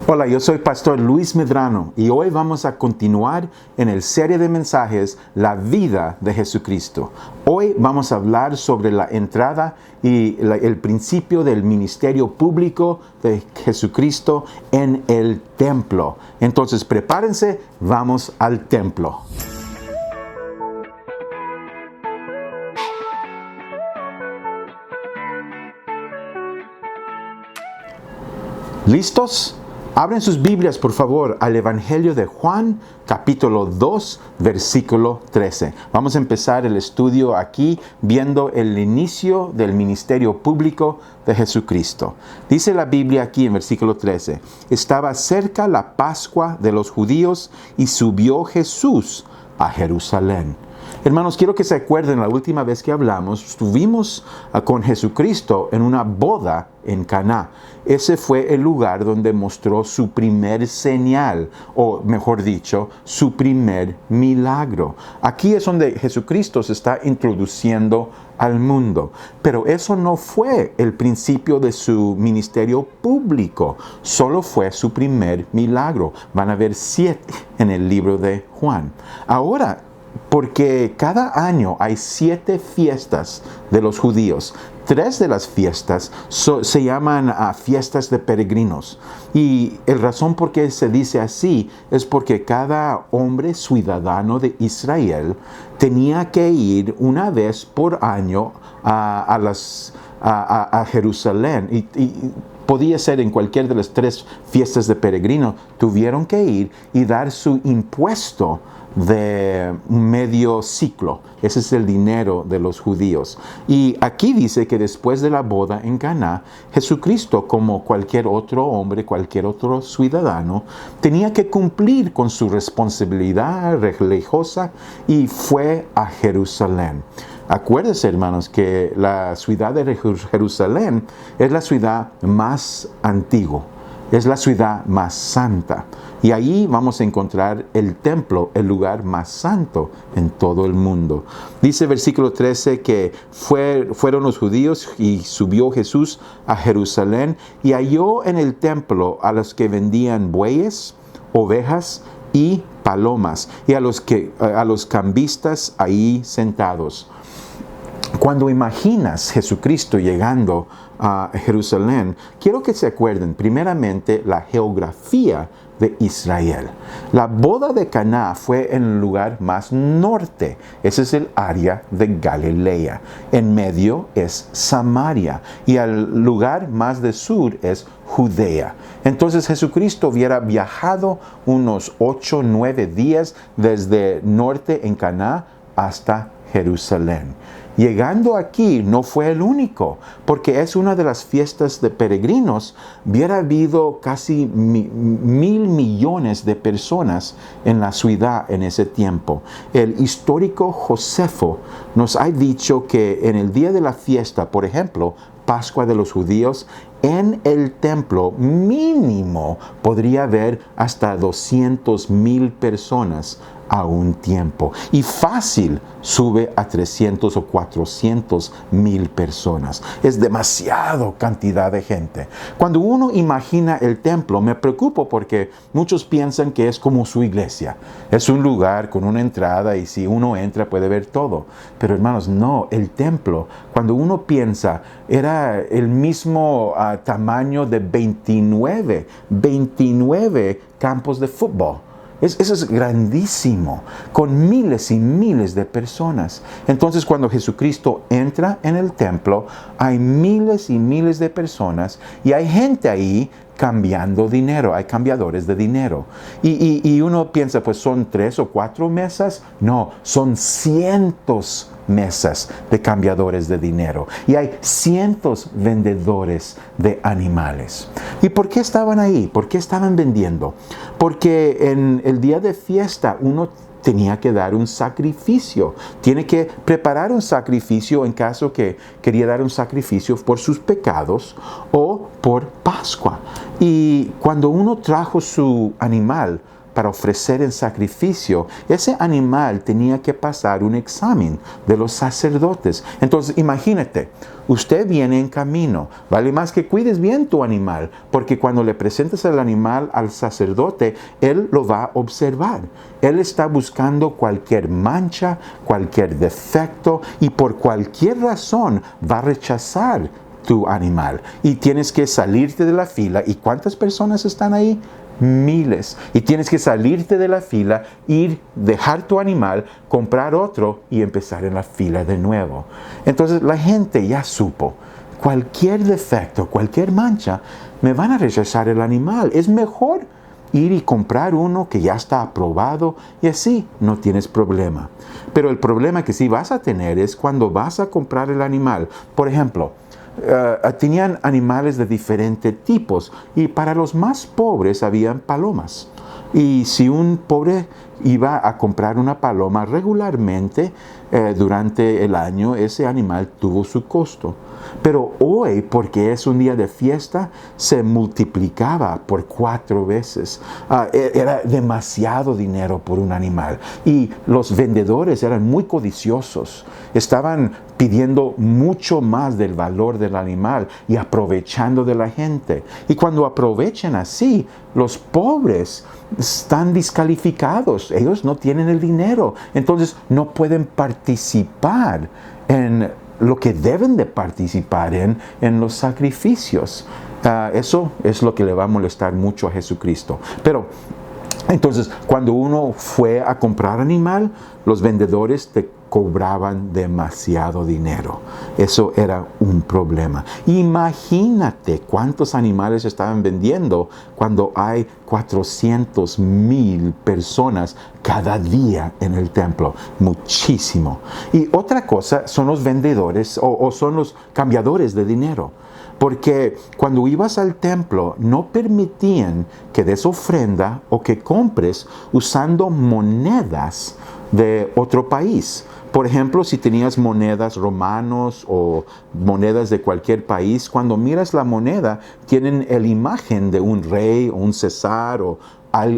Hola, yo soy Pastor Luis Medrano y hoy vamos a continuar en el serie de mensajes La vida de Jesucristo. Hoy vamos a hablar sobre la entrada y el principio del ministerio público de Jesucristo en el templo. Entonces prepárense, vamos al templo. ¿Listos? Abren sus Biblias, por favor, al Evangelio de Juan, capítulo 2, versículo 13. Vamos a empezar el estudio aquí viendo el inicio del ministerio público de Jesucristo. Dice la Biblia aquí en versículo 13, estaba cerca la Pascua de los judíos y subió Jesús a Jerusalén. Hermanos, quiero que se acuerden, la última vez que hablamos, estuvimos con Jesucristo en una boda en Caná. Ese fue el lugar donde mostró su primer señal, o mejor dicho, su primer milagro. Aquí es donde Jesucristo se está introduciendo al mundo. Pero eso no fue el principio de su ministerio público, solo fue su primer milagro. Van a ver 7 en el libro de Juan. Ahora, porque cada año hay 7 fiestas de los judíos. 3 de las fiestas se llaman fiestas de peregrinos. Y la razón por qué se dice así es porque cada hombre ciudadano de Israel tenía que ir una vez por año a Jerusalén. Y podía ser en cualquiera de las 3 fiestas de peregrino. Tuvieron que ir y dar su impuesto de medio ciclo. Ese es el dinero de los judíos. Y aquí dice que después de la boda en Caná, Jesucristo, como cualquier otro hombre, cualquier otro ciudadano, tenía que cumplir con su responsabilidad religiosa y fue a Jerusalén. Acuérdense, hermanos, que la ciudad de Jerusalén es la ciudad más antigua. Es la ciudad más santa. Y ahí vamos a encontrar el templo, el lugar más santo en todo el mundo. Dice versículo 13 que fueron los judíos y subió Jesús a Jerusalén y halló en el templo a los que vendían bueyes, ovejas y palomas y a los cambistas ahí sentados. Cuando imaginas Jesucristo llegando a Jerusalén, quiero que se acuerden primeramente la geografía de Israel. La boda de Caná fue en el lugar más norte. Ese es el área de Galilea. En medio es Samaria y el lugar más de sur es Judea. Entonces Jesucristo hubiera viajado unos 8 o 9 días desde norte en Caná hasta Jerusalén. Llegando aquí no fue el único, porque es una de las fiestas de peregrinos. Hubiera habido casi 1,000 millones de personas en la ciudad en ese tiempo. El histórico Josefo nos ha dicho que en el día de la fiesta, por ejemplo, Pascua de los judíos, en el templo mínimo podría haber hasta 200,000 personas a un tiempo. Y fácil sube a 300 o 400,000 personas. Es demasiado cantidad de gente. Cuando uno imagina el templo, me preocupo porque muchos piensan que es como su iglesia. Es un lugar con una entrada y si uno entra puede ver todo. Pero hermanos, no, el templo, cuando uno piensa, era el mismo tamaño de 29 campos de fútbol. Eso es grandísimo, con miles y miles de personas. Entonces, cuando Jesucristo entra en el templo, hay miles y miles de personas y hay gente ahí cambiando dinero, hay cambiadores de dinero. Y uno piensa, pues son 3 o 4 mesas. No, son cientos mesas de cambiadores de dinero. Y hay cientos vendedores de animales. ¿Y por qué estaban ahí? ¿Por qué estaban vendiendo? Porque en el día de fiesta uno tenía que dar un sacrificio. Tiene que preparar un sacrificio en caso que quería dar un sacrificio por sus pecados o por Pascua. Y cuando uno trajo su animal para ofrecer en sacrificio, ese animal tenía que pasar un examen de los sacerdotes. Entonces, imagínate, usted viene en camino, vale más que cuides bien tu animal, porque cuando le presentes el animal al sacerdote, él lo va a observar. Él está buscando cualquier mancha, cualquier defecto, y por cualquier razón va a rechazar tu animal. Y tienes que salirte de la fila. ¿Y cuántas personas están ahí? Miles. Y tienes que salirte de la fila, ir, dejar tu animal, comprar otro y empezar en la fila de nuevo. Entonces la gente ya supo, cualquier defecto, cualquier mancha, me van a rechazar el animal. Es mejor ir y comprar uno que ya está aprobado y así no tienes problema. Pero el problema que sí vas a tener es cuando vas a comprar el animal. Por ejemplo, tenían animales de diferentes tipos y para los más pobres habían palomas. Y si un pobre iba a comprar una paloma regularmente durante el año, ese animal tuvo su costo. Pero hoy, porque es un día de fiesta, se multiplicaba por 4 veces. Era demasiado dinero por un animal. Y los vendedores eran muy codiciosos. Estaban pidiendo mucho más del valor del animal y aprovechando de la gente. Y cuando aprovechan así, los pobres están descalificados. Ellos no tienen el dinero. Entonces no pueden participar en lo que deben de participar en los sacrificios. Eso es lo que le va a molestar mucho a Jesucristo. Pero entonces, cuando uno fue a comprar animal, los vendedores te cobraban demasiado dinero. Eso era un problema. Imagínate cuántos animales estaban vendiendo cuando hay 400,000 personas cada día en el templo. Muchísimo. Y otra cosa son los vendedores o son los cambiadores de dinero. Porque cuando ibas al templo no permitían que des ofrenda o que compres usando monedas de otro país. Por ejemplo, si tenías monedas romanos o monedas de cualquier país, cuando miras la moneda tienen la imagen de un rey o un César o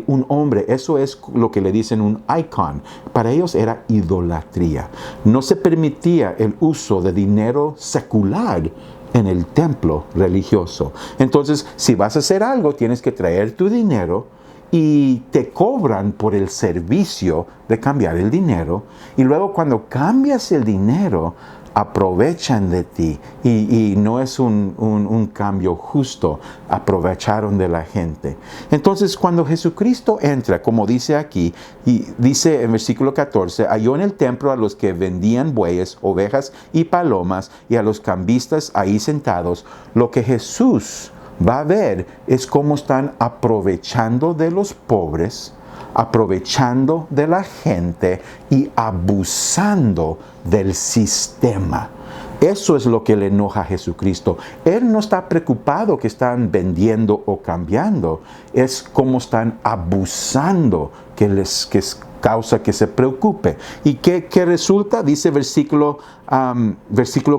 un hombre. Eso es lo que le dicen un icon. Para ellos era idolatría. No se permitía el uso de dinero secular en el templo religioso. Entonces, si vas a hacer algo, tienes que traer tu dinero y te cobran por el servicio de cambiar el dinero. Y luego cuando cambias el dinero, aprovechan de ti y no es un cambio justo. Aprovecharon de la gente. Entonces, cuando Jesucristo entra, como dice aquí, y dice en versículo 14, halló en el templo a los que vendían bueyes, ovejas y palomas y a los cambistas ahí sentados. Lo que Jesús va a ver es cómo están aprovechando de los pobres, aprovechando de la gente y abusando del sistema. Eso es lo que le enoja a Jesucristo. Él no está preocupado que están vendiendo o cambiando. Es cómo están abusando que causa que se preocupe. ¿Y qué resulta? Dice versículo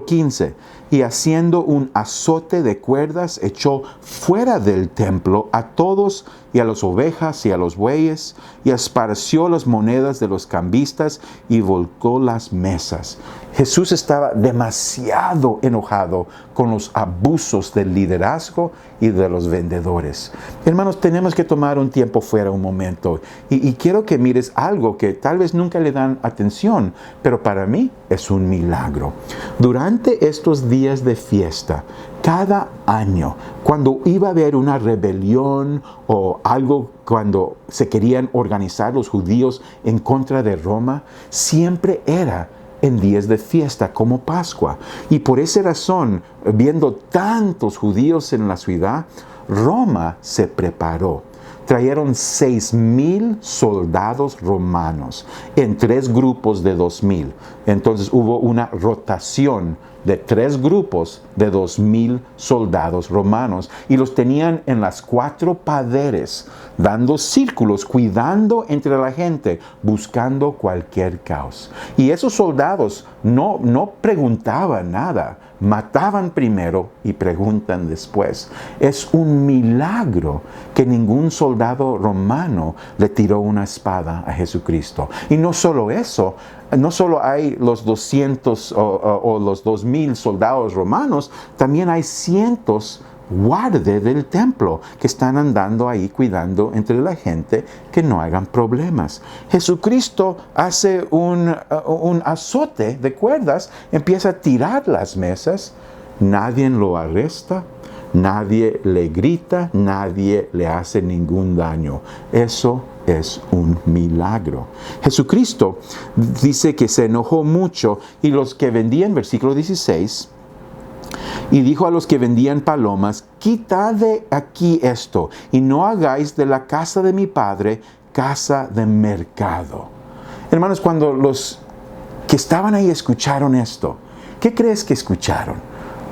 15. Y haciendo un azote de cuerdas, echó fuera del templo a todos y a las ovejas y a los bueyes, y esparció las monedas de los cambistas y volcó las mesas. Jesús estaba demasiado enojado con los abusos del liderazgo y de los vendedores. Hermanos, tenemos que tomar un tiempo fuera, un momento. Y quiero que mires algo que tal vez nunca le dan atención, pero para mí es un milagro. Durante estos días de fiesta, cada año, cuando iba a haber una rebelión o algo, cuando se querían organizar los judíos en contra de Roma, siempre era en días de fiesta como Pascua. Y por esa razón, viendo tantos judíos en la ciudad, Roma se preparó. Trajeron 6,000 soldados romanos en 3 grupos de 2,000. Entonces hubo una rotación de 3 grupos de 2,000 soldados romanos y los tenían en las 4 paredes, dando círculos, cuidando entre la gente, buscando cualquier caos. Y esos soldados no preguntaban nada. mataban primero y preguntan después. Es un milagro que ningún soldado romano le tiró una espada a Jesucristo. Y no solo eso, no solo hay los 200 o los 2000 soldados romanos, también hay cientos guarde del templo que están andando ahí cuidando entre la gente que no hagan problemas. Jesucristo hace un azote de cuerdas, empieza a tirar las mesas, nadie lo arresta, nadie le grita, nadie le hace ningún daño. Eso es un milagro. Jesucristo dice que se enojó mucho y los que vendían, versículo 16, y dijo a los que vendían palomas, quitad de aquí esto, y no hagáis de la casa de mi padre casa de mercado. Hermanos, cuando los que estaban ahí escucharon esto, ¿qué crees que escucharon?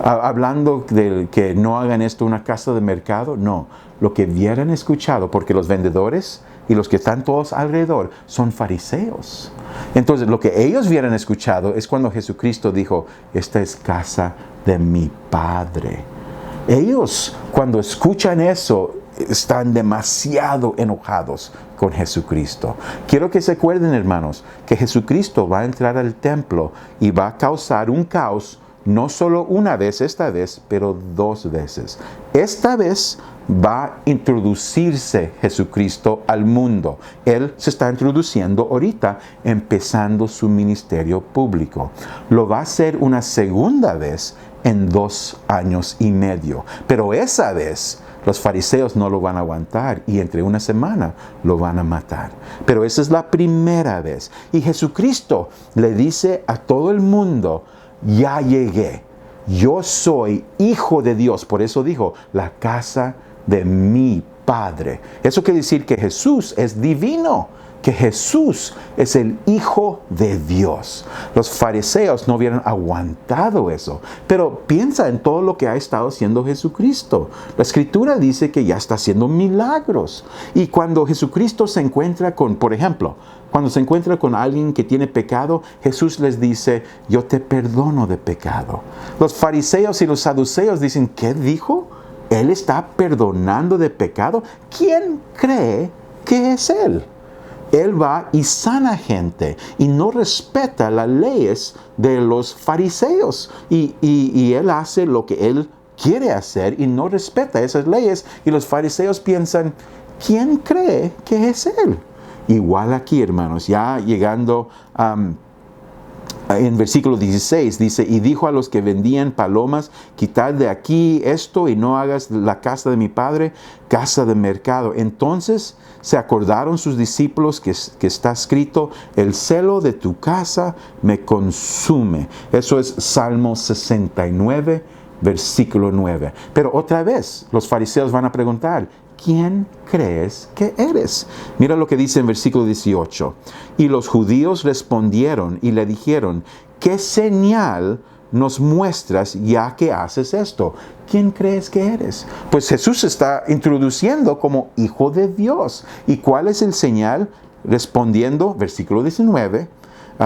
¿Hablando de que no hagan esto una casa de mercado? No, lo que hubieran escuchado, porque los vendedores y los que están todos alrededor son fariseos. Entonces, lo que ellos hubieran escuchado es cuando Jesucristo dijo, esta es casa de mi Padre. Ellos, cuando escuchan eso, están demasiado enojados con Jesucristo. Quiero que se acuerden, hermanos, que Jesucristo va a entrar al templo y va a causar un caos, no solo una vez esta vez, pero 2 veces. Esta vez va a introducirse Jesucristo al mundo. Él se está introduciendo ahorita, empezando su ministerio público. Lo va a hacer una segunda vez en 2 años y medio. Pero esa vez los fariseos no lo van a aguantar y entre una semana lo van a matar. Pero esa es la primera vez. Y Jesucristo le dice a todo el mundo, ya llegué. Yo soy hijo de Dios. Por eso dijo, la casa de mi Padre. Eso quiere decir que Jesús es divino, que Jesús es el Hijo de Dios. Los fariseos no hubieran aguantado eso. Pero piensa en todo lo que ha estado haciendo Jesucristo. La Escritura dice que ya está haciendo milagros. Y cuando Jesucristo se encuentra con, por ejemplo, cuando se encuentra con alguien que tiene pecado, Jesús les dice, yo te perdono de pecado. Los fariseos y los saduceos dicen, ¿qué dijo? ¿Él está perdonando de pecado? ¿Quién cree que es Él? Él va y sana gente y no respeta las leyes de los fariseos. Y Él hace lo que Él quiere hacer y no respeta esas leyes. Y los fariseos piensan, ¿quién cree que es Él? Igual aquí, hermanos, ya llegando en versículo 16 dice, y dijo a los que vendían palomas, quitad de aquí esto y no hagas la casa de mi Padre casa de mercado. Entonces se acordaron sus discípulos que está escrito, el celo de tu casa me consume. Eso es Salmo 69, versículo 9. Pero otra vez los fariseos van a preguntar, ¿quién crees que eres? Mira lo que dice en versículo 18. Y los judíos respondieron y le dijeron, ¿qué señal nos muestras ya que haces esto? ¿Quién crees que eres? Pues Jesús se está introduciendo como Hijo de Dios. ¿Y cuál es el señal? Respondiendo, versículo 19,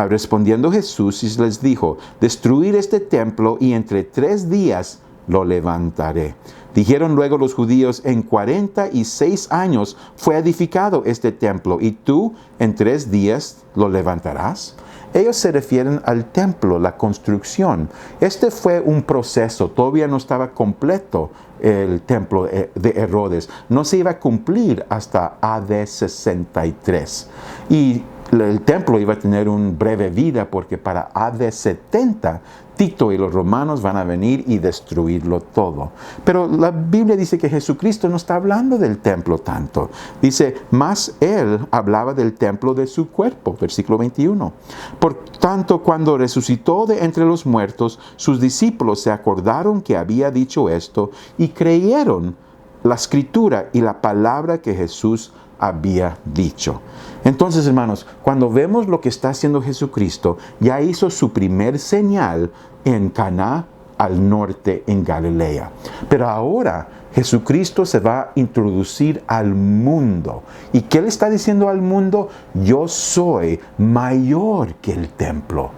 respondiendo Jesús y les dijo, destruir este templo y entre 3 días lo levantaré. Dijeron luego los judíos, en 46 años fue edificado este templo, y tú en 3 días lo levantarás. Ellos se refieren al templo, la construcción. Este fue un proceso, todavía no estaba completo el templo de Herodes. No se iba a cumplir hasta AD 63. Y el templo iba a tener una breve vida porque para AD 70 Tito y los romanos van a venir y destruirlo todo. Pero la Biblia dice que Jesucristo no está hablando del templo tanto. Dice, más Él hablaba del templo de su cuerpo, versículo 21. Por tanto, cuando resucitó de entre los muertos, sus discípulos se acordaron que había dicho esto y creyeron la escritura y la palabra que Jesús había dicho. Entonces, hermanos, cuando vemos lo que está haciendo Jesucristo, ya hizo su primer señal en Caná al norte en Galilea. Pero ahora Jesucristo se va a introducir al mundo. ¿Y qué le está diciendo al mundo? Yo soy mayor que el templo.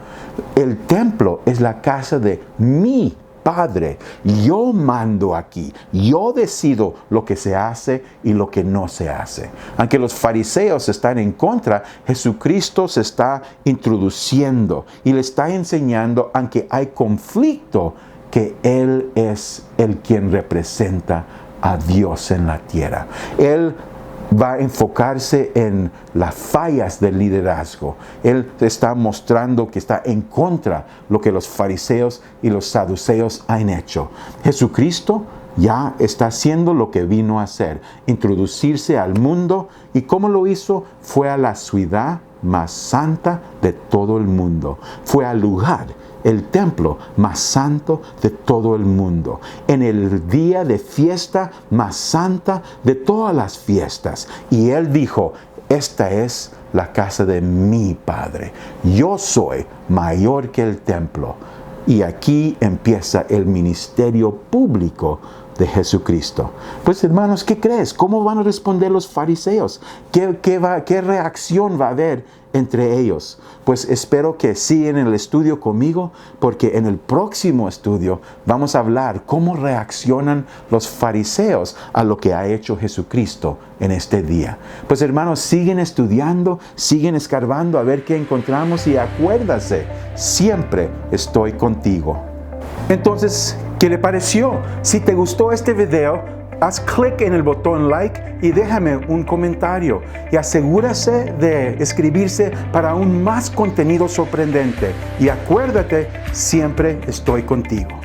El templo es la casa de mi Padre. Yo mando aquí. Yo decido lo que se hace y lo que no se hace. Aunque los fariseos están en contra, Jesucristo se está introduciendo y le está enseñando, aunque hay conflicto, que Él es el quien representa a Dios en la tierra. Él va a enfocarse en las fallas del liderazgo. Él está mostrando que está en contra de lo que los fariseos y los saduceos han hecho. Jesucristo ya está haciendo lo que vino a hacer, introducirse al mundo. ¿Y cómo lo hizo? Fue a la ciudad más santa de todo el mundo. Fue al lugar, el templo más santo de todo el mundo, en el día de fiesta más santa de todas las fiestas. Y Él dijo: esta es la casa de mi Padre. Yo soy mayor que el templo. Y aquí empieza el ministerio público de Jesucristo. Pues hermanos, ¿qué crees? ¿Cómo van a responder los fariseos? ¿Qué reacción va a haber entre ellos? Pues espero que sigan el estudio conmigo, porque en el próximo estudio vamos a hablar cómo reaccionan los fariseos a lo que ha hecho Jesucristo en este día. Pues hermanos, siguen estudiando, siguen escarbando a ver qué encontramos, y acuérdase, siempre estoy contigo. Entonces, ¿qué le pareció? Si te gustó este video, haz clic en el botón like y déjame un comentario. Y asegúrese de inscribirse para aún más contenido sorprendente. Y acuérdate, siempre estoy contigo.